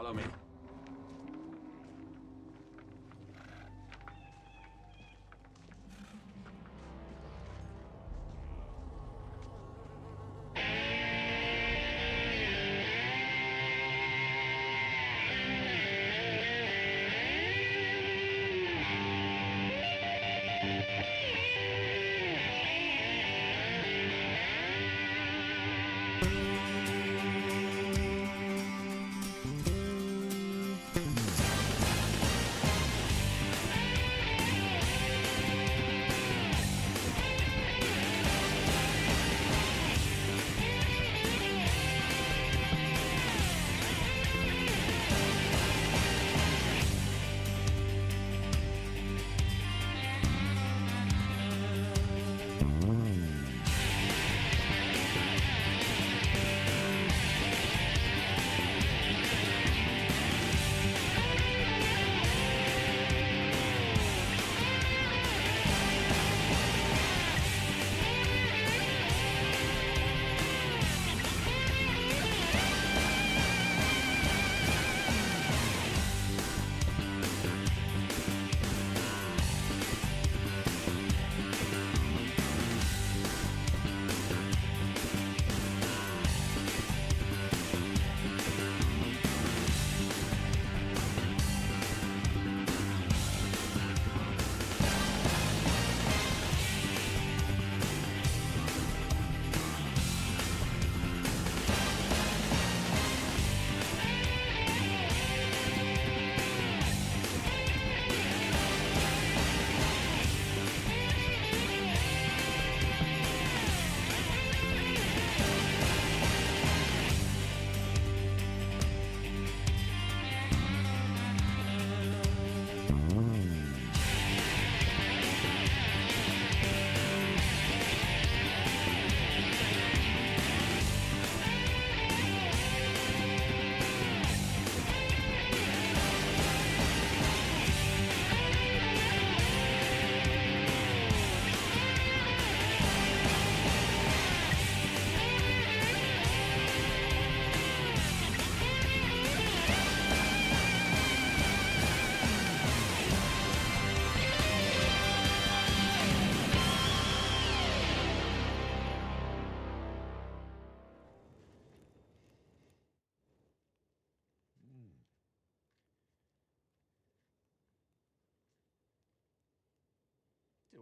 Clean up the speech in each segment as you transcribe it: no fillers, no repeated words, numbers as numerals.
Follow me.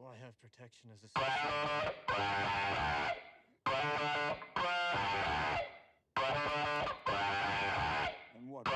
Do I have protection as a citizen? And what?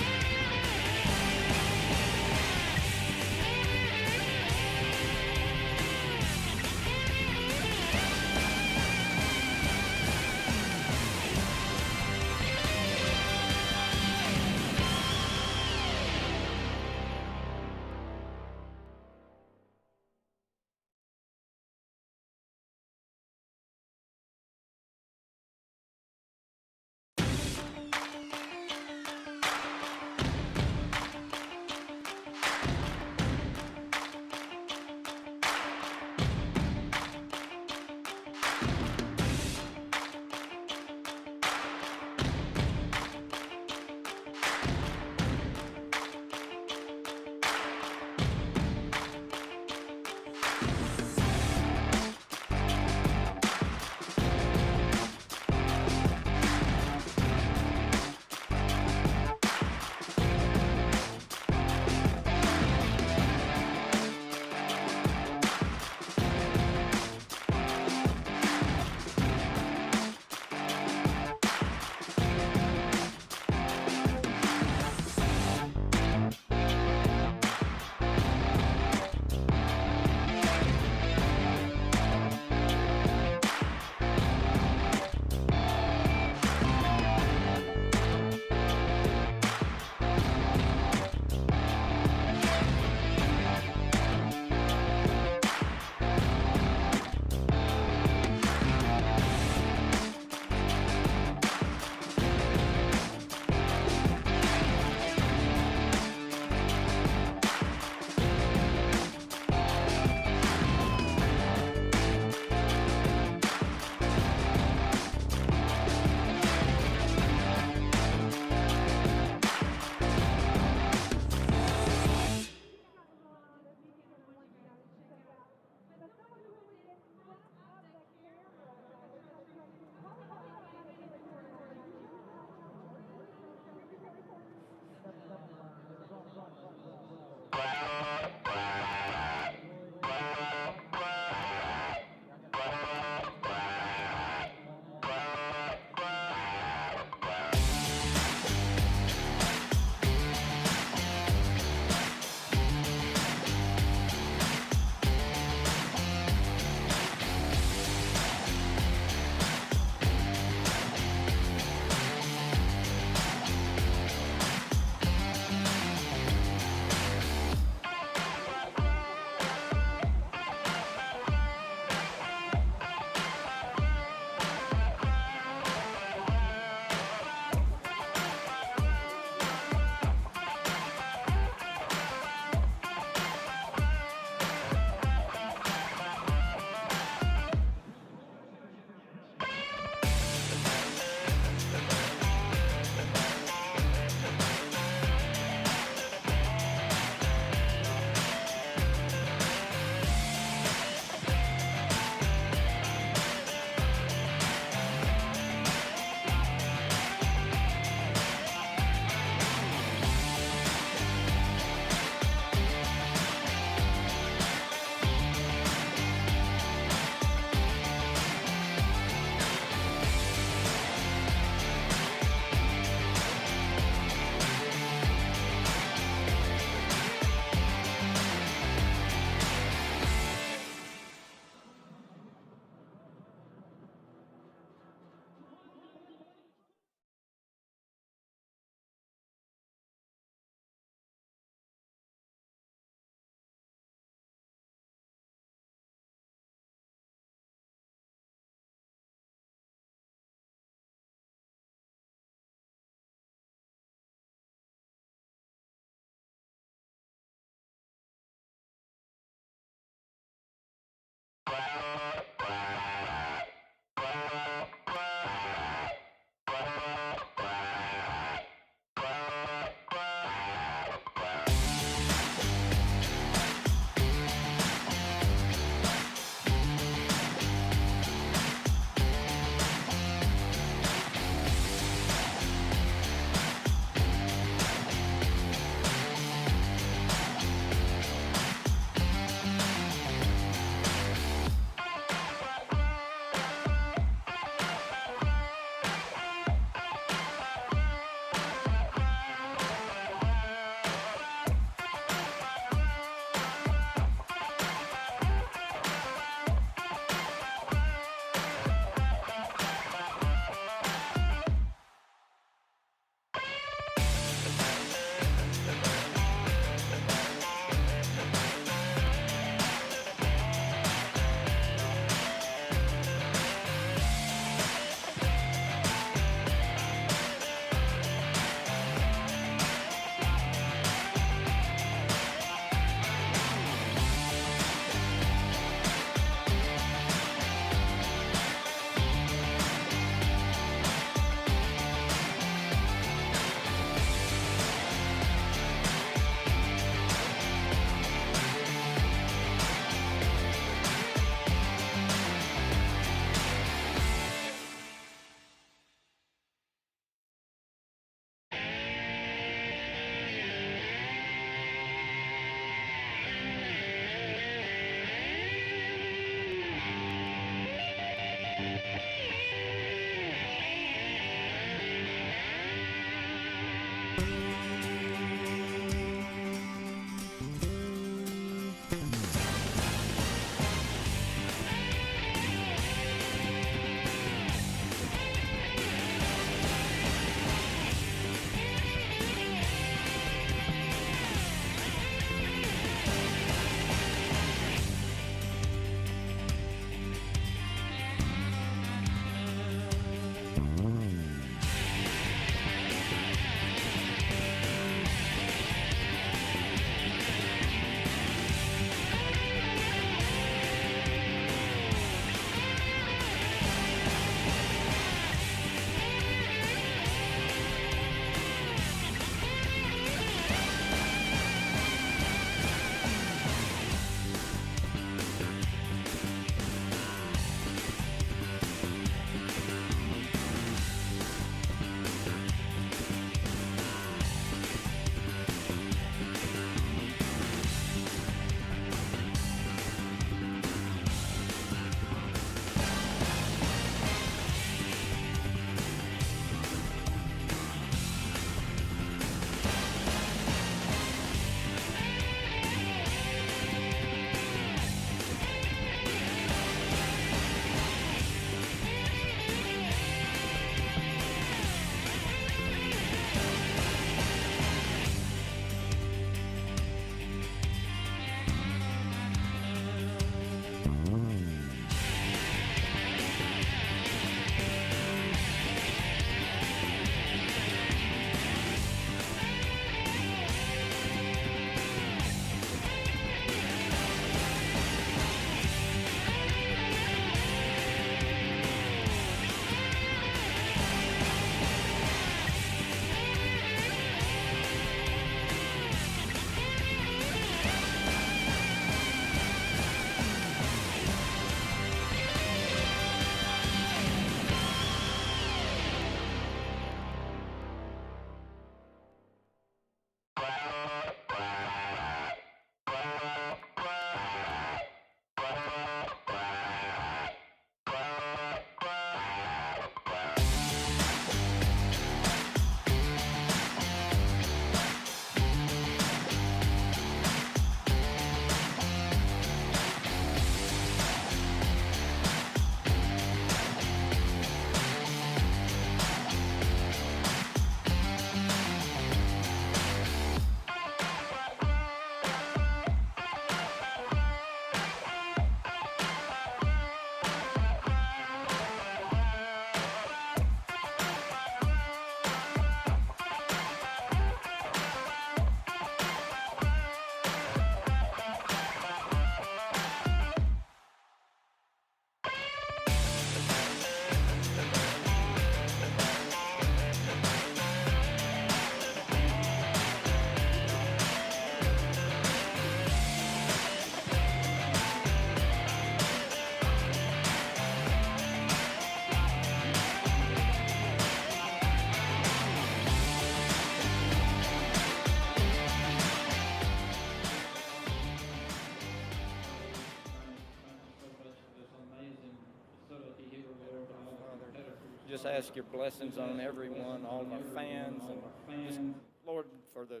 just ask your blessings on everyone, all of our fans, and just, Lord, for the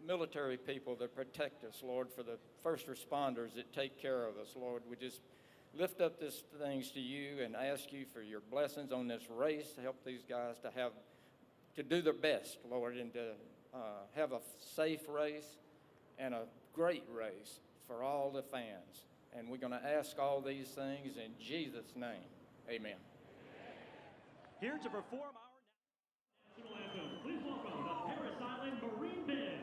military people that protect us, Lord, for the first responders that take care of us, Lord. We just lift up these things to you and ask you for your blessings on this race to help these guys to do their best, Lord, and to have a safe race and a great race for all the fans. And we're going to ask all these things in Jesus' name. Amen. Here to perform our national anthem, please welcome the Paris Island Marine Band.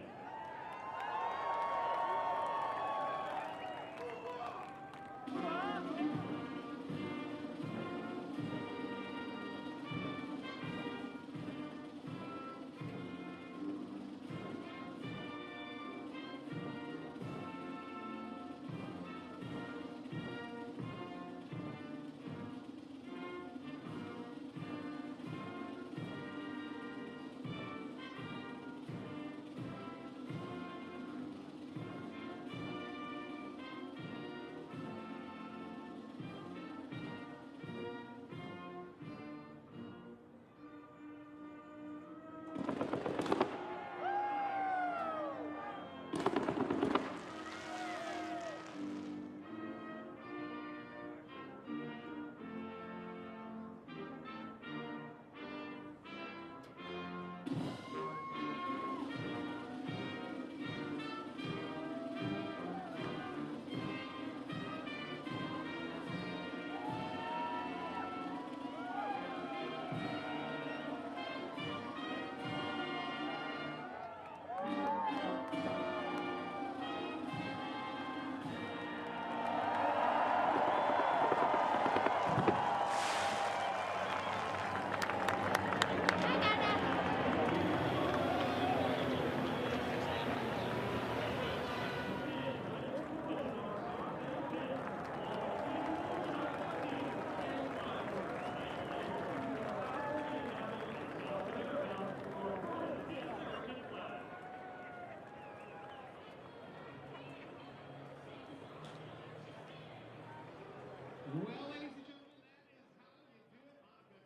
Well, ladies and gentlemen, that is how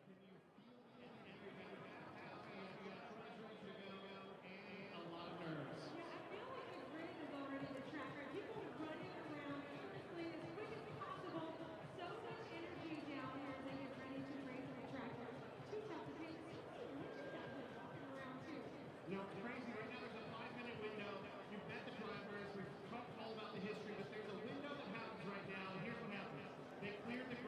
you do it. Monica, can you feel the energy right now? You got so much ready to go and a lot of nerves. Yeah, I feel like the grid is already the track. Right? People are running around honestly as quick as possible. So much energy down here as they get ready to race the track. There's two types of things. Walking around too. You know, crazy. Right now there's a 5-minute window. You've met the drivers. We've talked all about the history, but there's a window that happens right now. And here's what happens. They cleared the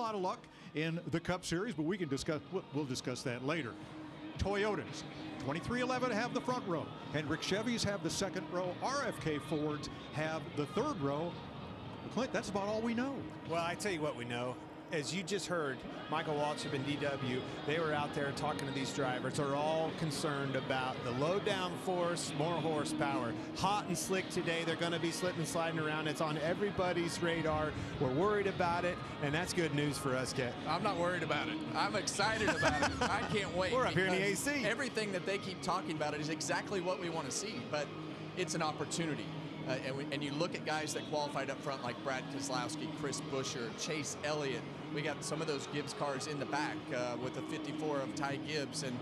lot of luck in the Cup Series, but we'll discuss that later. Toyotas, 2311 have the front row. Hendrick Chevys have the second row. RFK Fords have the third row. Clint, that's about all we know. Well, I tell you what we know. As you just heard, Michael Waltrip and DW, they were out there talking to these drivers. They're all concerned about the low downforce, more horsepower. Hot and slick today. They're going to be slipping and sliding around. It's on everybody's radar. We're worried about it, and that's good news for us, Ket. I'm not worried about it. I'm excited about it. I can't wait. We're up here in the because AC. Everything that they keep talking about it is exactly what we want to see, but it's an opportunity. And you look at guys that qualified up front like Brad Keselowski, Chris Buescher, Chase Elliott. We got some of those Gibbs cars in the back with the 54 of Ty Gibbs and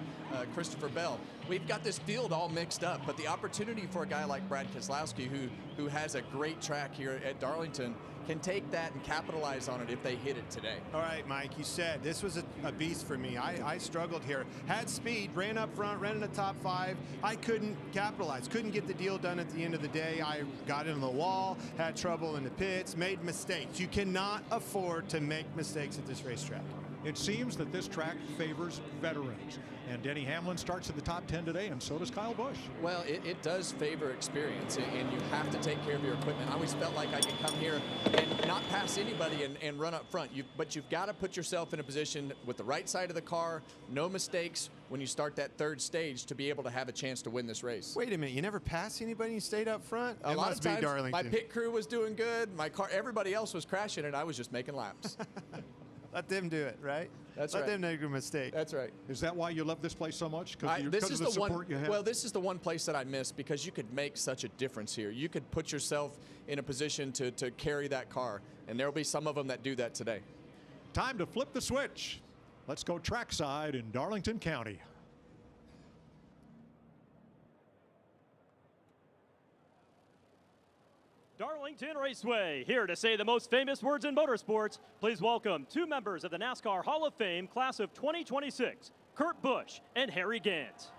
Christopher Bell. We've got this field all mixed up, but the opportunity for a guy like Brad Keselowski, who has a great track here at Darlington, can take that and capitalize on it if they hit it today. All right, Mike, you said this was a beast for me. I struggled here. Had speed, ran up front, ran in the top 5. I couldn't capitalize, couldn't get the deal done at the end of the day. I got into the wall, had trouble in the pits, made mistakes. You cannot afford to make mistakes at this racetrack. It seems that this track favors veterans. And Denny Hamlin starts in the top 10 today, and so does Kyle Busch. Well, it does favor experience, and you have to take care of your equipment. I always felt like I could come here and not pass anybody and run up front. But you've got to put yourself in a position with the right side of the car, no mistakes when you start that third stage to be able to have a chance to win this race. Wait a minute, you never passed anybody? You stayed up front? A lot of times, Darlington. my pit crew was doing good. My car, everybody else was crashing, and I was just making laps. Let them do it, right? That's Let right. them make a mistake. That's right. Is that why you love this place so much? Because of the support you have? Well, this is the one place that I miss because you could make such a difference here. You could put yourself in a position to carry that car, and there will be some of them that do that today. Time to flip the switch. Let's go trackside in Darlington County. Darlington Raceway, here to say the most famous words in motorsports. Please welcome 2 members of the NASCAR Hall of Fame class of 2026, Kurt Busch and Harry Gant.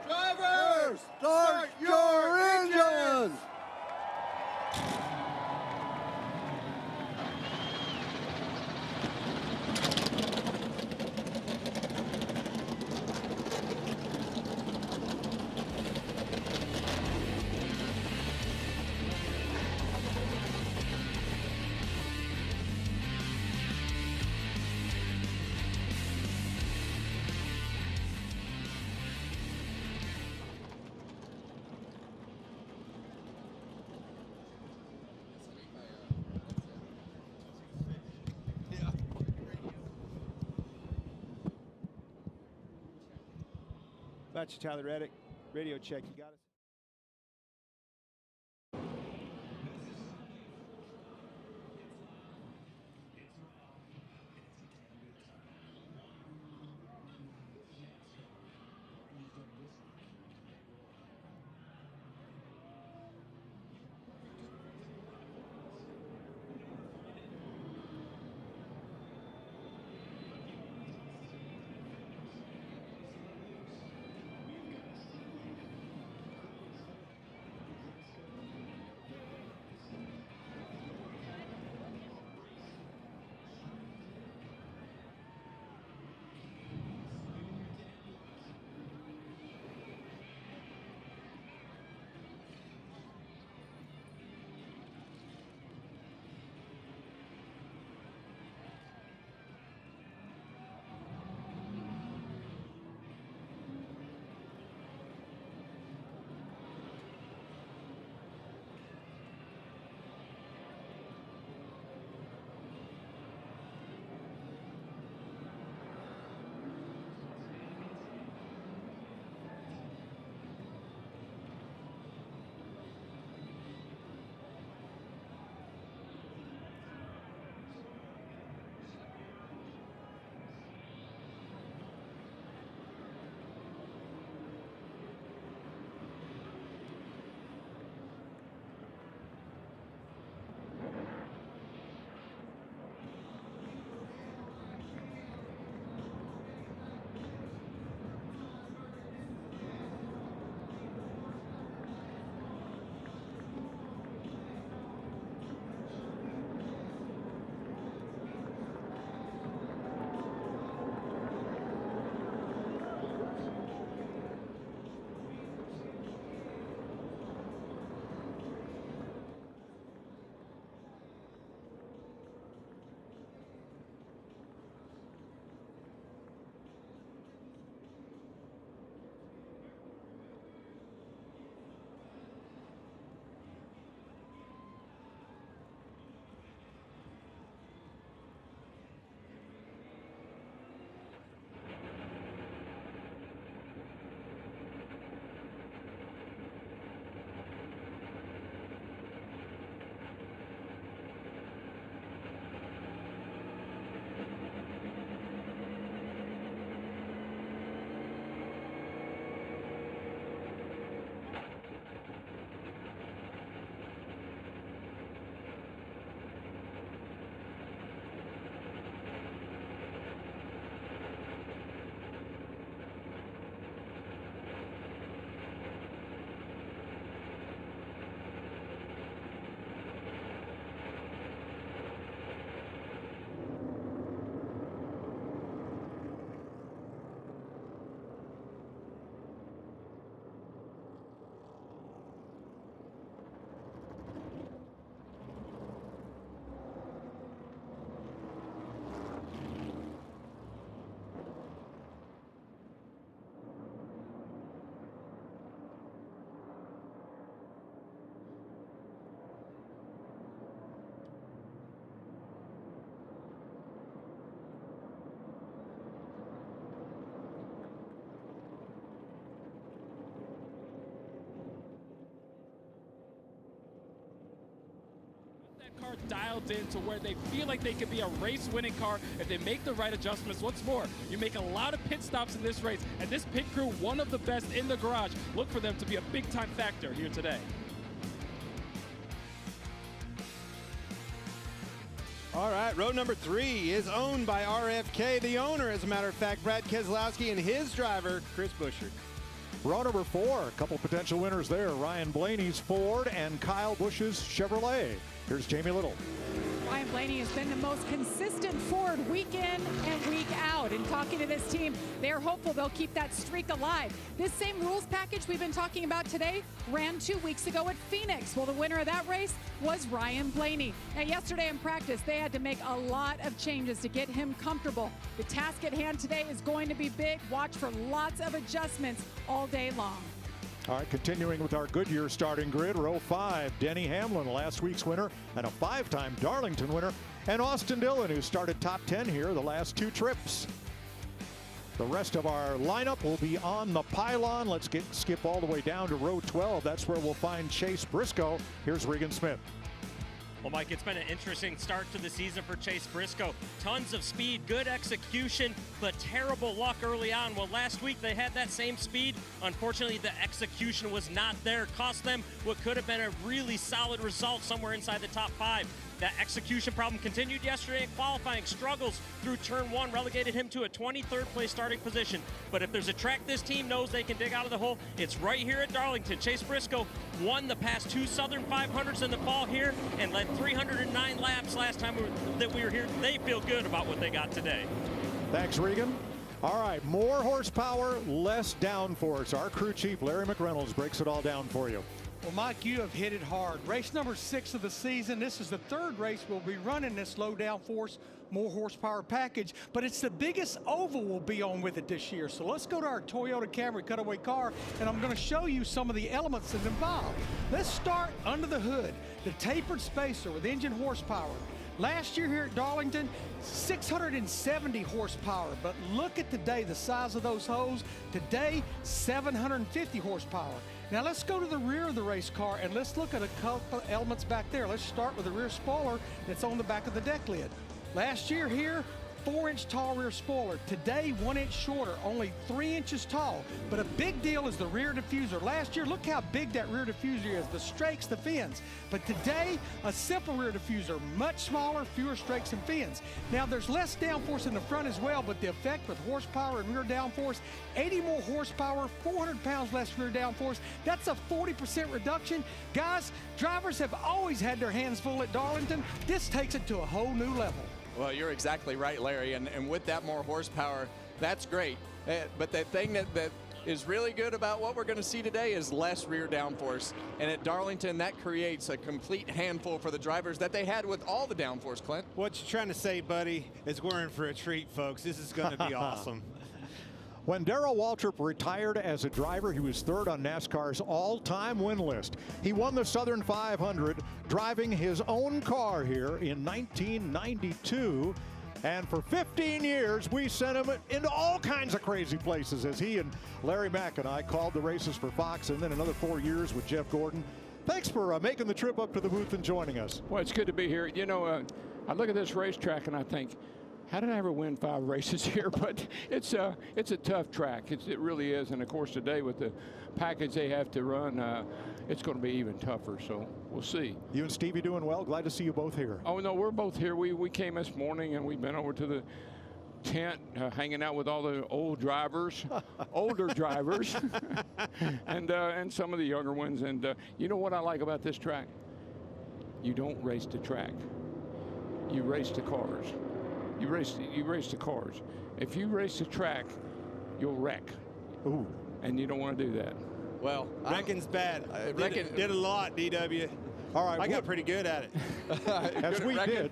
Drivers, start your engines! Got you, Tyler Reddick. Radio check, you got us? car dialed in to where they feel like they could be a race-winning car if they make the right adjustments. What's more, you make a lot of pit stops in this race, and this pit crew, one of the best in the garage. Look for them to be a big-time factor here today. All right, row number 3 is owned by RFK. The owner, as a matter of fact, Brad Keselowski, and his driver, Chris Buescher. Row number 4, a couple potential winners there. Ryan Blaney's Ford and Kyle Busch's Chevrolet. Here's Jamie Little. Ryan Blaney has been the most consistent Ford week in and week out. In talking to this team, they're hopeful they'll keep that streak alive. This same rules package we've been talking about today ran 2 weeks ago at Phoenix. Well, the winner of that race was Ryan Blaney. Now, yesterday in practice, they had to make a lot of changes to get him comfortable. The task at hand today is going to be big. Watch for lots of adjustments all day long. All right, continuing with our Goodyear starting grid, row 5, Denny Hamlin, last week's winner and a 5-time Darlington winner, and Austin Dillon, who started top 10 here the last 2 trips. The rest of our lineup will be on the pylon. Let's skip all the way down to row 12. That's where we'll find Chase Briscoe. Here's Regan Smith. Well, Mike, it's been an interesting start to the season for Chase Briscoe. Tons of speed, good execution, but terrible luck early on. Well, last week they had that same speed. Unfortunately, the execution was not there. Cost them what could have been a really solid result somewhere inside the top 5. That execution problem continued yesterday in qualifying. Struggles through turn 1 relegated him to a 23rd place starting position. But if there's a track this team knows they can dig out of the hole, it's right here at Darlington. Chase Briscoe won the past 2 Southern 500s in the fall here and led 309 laps last time that we were here. They feel good about what they got today. Thanks, Regan. All right, more horsepower, less downforce. Our crew chief, Larry McReynolds, breaks it all down for you. Well, Mike, you have hit it hard. Race number 6 of the season. This is the 3rd race we'll be running this low downforce, more horsepower package, but it's the biggest oval we'll be on with it this year. So let's go to our Toyota Camry cutaway car, and I'm going to show you some of the elements that involved. Let's start under the hood. The tapered spacer with engine horsepower. Last year here at Darlington, 670 horsepower, but look at today, the size of those holes. Today, 750 horsepower. Now let's go to the rear of the race car and let's look at a couple of elements back there. Let's start with the rear spoiler that's on the back of the deck lid. Last year here, 4-inch tall rear spoiler. Today, 1 inch shorter, only 3 inches tall. But a big deal is the rear diffuser. Last year, look how big that rear diffuser is, the strakes, the fins. But today, a simple rear diffuser, much smaller, fewer strakes and fins. Now, there's less downforce in the front as well, but the effect with horsepower and rear downforce, 80 more horsepower, 400 pounds less rear downforce, that's a 40% reduction. Guys, drivers have always had their hands full at Darlington. This takes it to a whole new level. Well, you're exactly right, Larry, and with that more horsepower, that's great. But the thing that is really good about what we're going to see today is less rear downforce. And at Darlington, that creates a complete handful for the drivers that they had with all the downforce, Clint. What you're trying to say, buddy, is we're in for a treat, folks. This is going to be awesome. When Darrell Waltrip retired as a driver, he was 3rd on NASCAR's all-time win list. He won the Southern 500 driving his own car here in 1992. And for 15 years, we sent him into all kinds of crazy places as he and Larry Mack and I called the races for Fox, and then another 4 years with Jeff Gordon. Thanks for making the trip up to the booth and joining us. Well, it's good to be here. You know, I look at this racetrack and I think, how did I ever win 5 races here? But it's a tough track. It really is. And of course, today with the package they have to run, it's going to be even tougher. So we'll see. You and Stevie doing well? Glad to see you both here. Oh no, we're both here. We came this morning and we've been over to the tent, hanging out with all the old drivers, older drivers, and some of the younger ones. And you know what I like about this track? You don't race the track. You race the cars. You race the cars. If you race the track, you'll wreck. Ooh. And you don't want to do that. Well, wrecking's bad. Did a lot, DW. All right, I got pretty good at it. As we did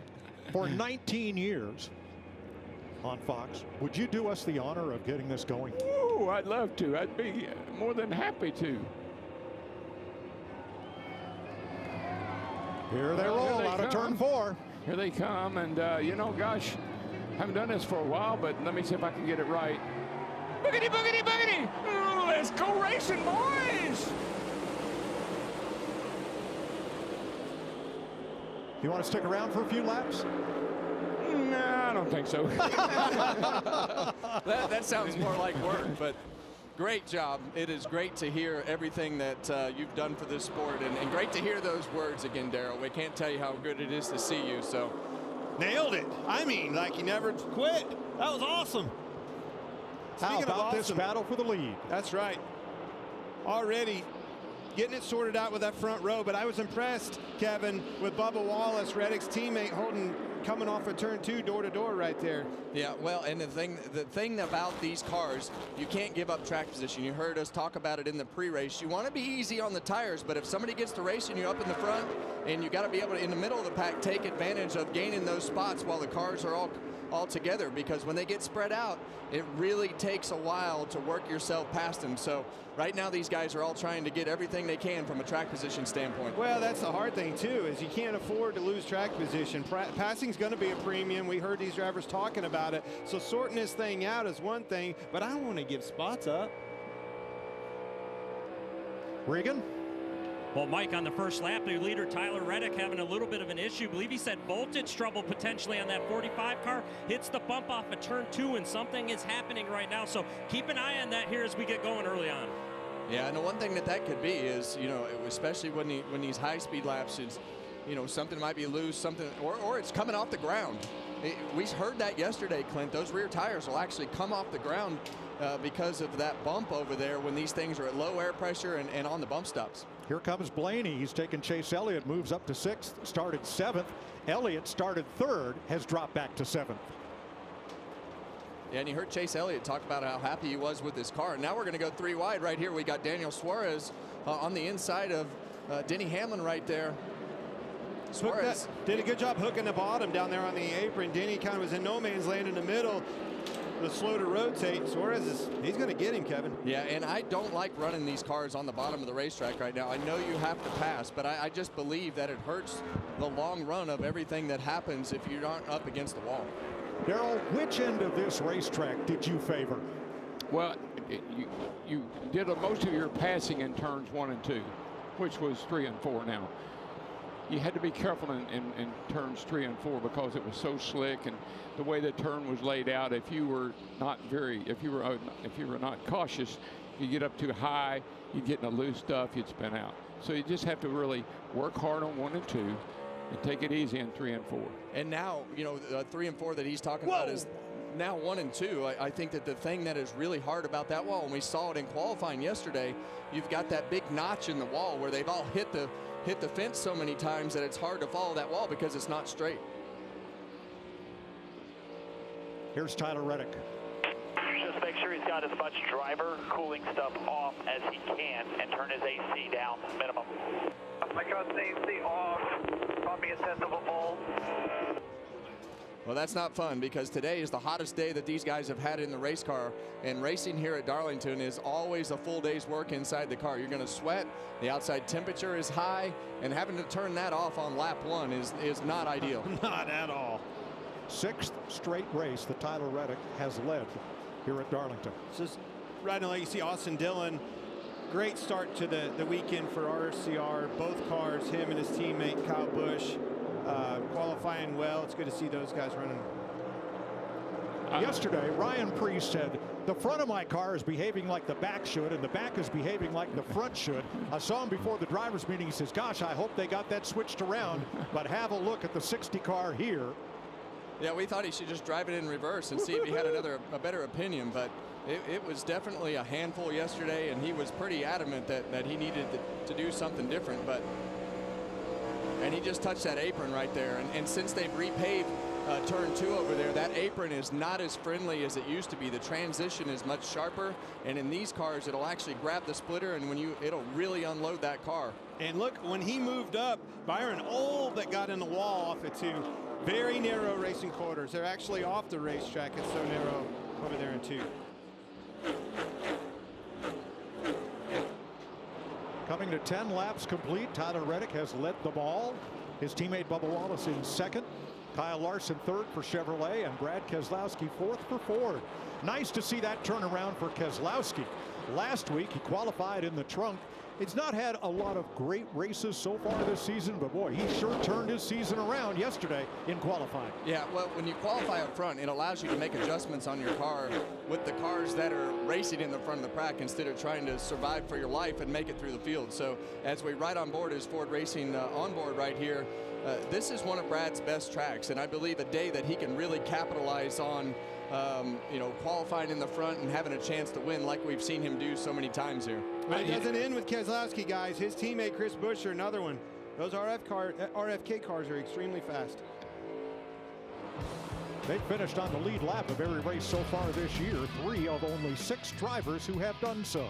for 19 years on Fox. Would you do us the honor of getting this going? Ooh, I'd love to. I'd be more than happy to. Here they roll out of turn 4. Here they come, and you know, gosh, haven't done this for a while, but let me see if I can get it right. Boogity, boogity, boogity! Ooh, let's go racing, boys! You want to stick around for a few laps? No, I don't think so. that sounds more like work, but great job. It is great to hear everything that you've done for this sport, and great to hear those words again, Darrell. We can't tell you how good it is to see you. So nailed it. I mean, like you never quit. That was awesome. How about this battle for the lead? That's right. Already getting it sorted out with that front row, but I was impressed, Kevin, with Bubba Wallace, Reddick's teammate, coming off of turn 2 door to door right there. Yeah, well, and the thing about these cars, you can't give up track position. You heard us talk about it in the pre-race. You want to be easy on the tires, but if somebody gets to racing you up in the front, and you got to be able to, in the middle of the pack, take advantage of gaining those spots while the cars are all together, because when they get spread out, it really takes a while to work yourself past them. So right now these guys are all trying to get everything they can from a track position standpoint. Well, that's the hard thing too, is you can't afford to lose track position. Passing's going to be a premium. We heard these drivers talking about it. So sorting this thing out is one thing, but I want to give spots up. Regan? Well, Mike, on the first lap, the leader, Tyler Reddick, having a little bit of an issue. I believe he said voltage trouble potentially on that 45 car. Hits the bump off of turn 2, and something is happening right now. So keep an eye on that here as we get going early on. Yeah, and the one thing that could be is, you know, especially when these high-speed laps is, you know, something might be loose, something, or it's coming off the ground. We heard that yesterday, Clint. Those rear tires will actually come off the ground because of that bump over there when these things are at low air pressure and on the bump stops. Here comes Blaney. He's taken Chase Elliott, moves up to 6th, started 7th. Elliott started 3rd, has dropped back to 7th. Yeah, and you heard Chase Elliott talk about how happy he was with his car. Now we're going to go 3 wide right here. We got Daniel Suarez on the inside of Denny Hamlin right there. Suarez did a good job hooking the bottom down there on the apron. Denny kind of was in no man's land in the middle. Was slow to rotate. Suarez he's going to get him, Kevin. Yeah, and I don't like running these cars on the bottom of the racetrack right now. I know you have to pass, but I just believe that it hurts the long run of everything that happens if you aren't up against the wall. Darrell, which end of this racetrack did you favor? Well, you did most of your passing in turns 1 and 2, which was 3 and 4 now. You had to be careful in turns 3 and 4 because it was so slick, and the way the turn was laid out, if you were not cautious, you get up too high, you get in the loose stuff, you'd spin out. So you just have to really work hard on 1 and 2 and take it easy in 3 and 4. And now, you know, 3 and 4 that he's talking about is now 1 and 2. I think that the thing that is really hard about that wall, and we saw it in qualifying yesterday, you've got that big notch in the wall where they've all hit the fence so many times that it's hard to follow that wall because it's not straight. Here's Tyler Reddick. Just make sure he's got as much driver cooling stuff off as he can and turn his AC down minimum. I got the AC off, probably a tenth of a volt. Well, that's not fun because today is the hottest day that these guys have had in the race car, and racing here at Darlington is always a full day's work inside the car. You're going to sweat, the outside temperature is high, and having to turn that off on lap 1 is not ideal. Not at all. 6th straight race that Tyler Reddick has led here at Darlington. Just right now, you see Austin Dillon. Great start to the weekend for RCR. Both cars, him and his teammate Kyle Busch, qualifying well. It's good to see those guys running. Yesterday, Ryan Preece said, the front of my car is behaving like the back should, and the back is behaving like the front should. I saw him before the driver's meeting. He says, gosh, I hope they got that switched around, but have a look at the 60 car here. Yeah, we thought he should just drive it in reverse and see if he had a better opinion, but it was definitely a handful yesterday, and he was pretty adamant that he needed to do something different. And he just touched that apron right there, and since they've repaved turn 2 over there, that apron is not as friendly as it used to be. The transition is much sharper, and in these cars it'll actually grab the splitter, and it'll really unload that car. And look, when he moved up, Byron that got in the wall off it too. Very narrow racing quarters. They're actually off the racetrack. It's so narrow over there in 2. Coming to 10 laps complete, Tyler Reddick has led them all. His teammate Bubba Wallace in 2nd. Kyle Larson 3rd for Chevrolet, and Brad Keselowski 4th for Ford. Nice to see that turnaround for Keselowski. Last week he qualified in the trunk It's not had a lot of great races so far this season, but boy, he sure turned his season around yesterday in qualifying. Yeah, well, when you qualify up front, it allows you to make adjustments on your car with the cars that are racing in the front of the pack instead of trying to survive for your life and make it through the field. So as we ride on board as Ford Racing onboard right here, this is one of Brad's best tracks, and I believe a day that he can really capitalize on, you know, qualifying in the front and having a chance to win like we've seen him do so many times here. But it doesn't end with Keselowski, guys. His teammate Chris Buescher, another one. Those RFK cars are extremely fast. They finished on the lead lap of every race so far this year, 3 of only 6 drivers who have done so.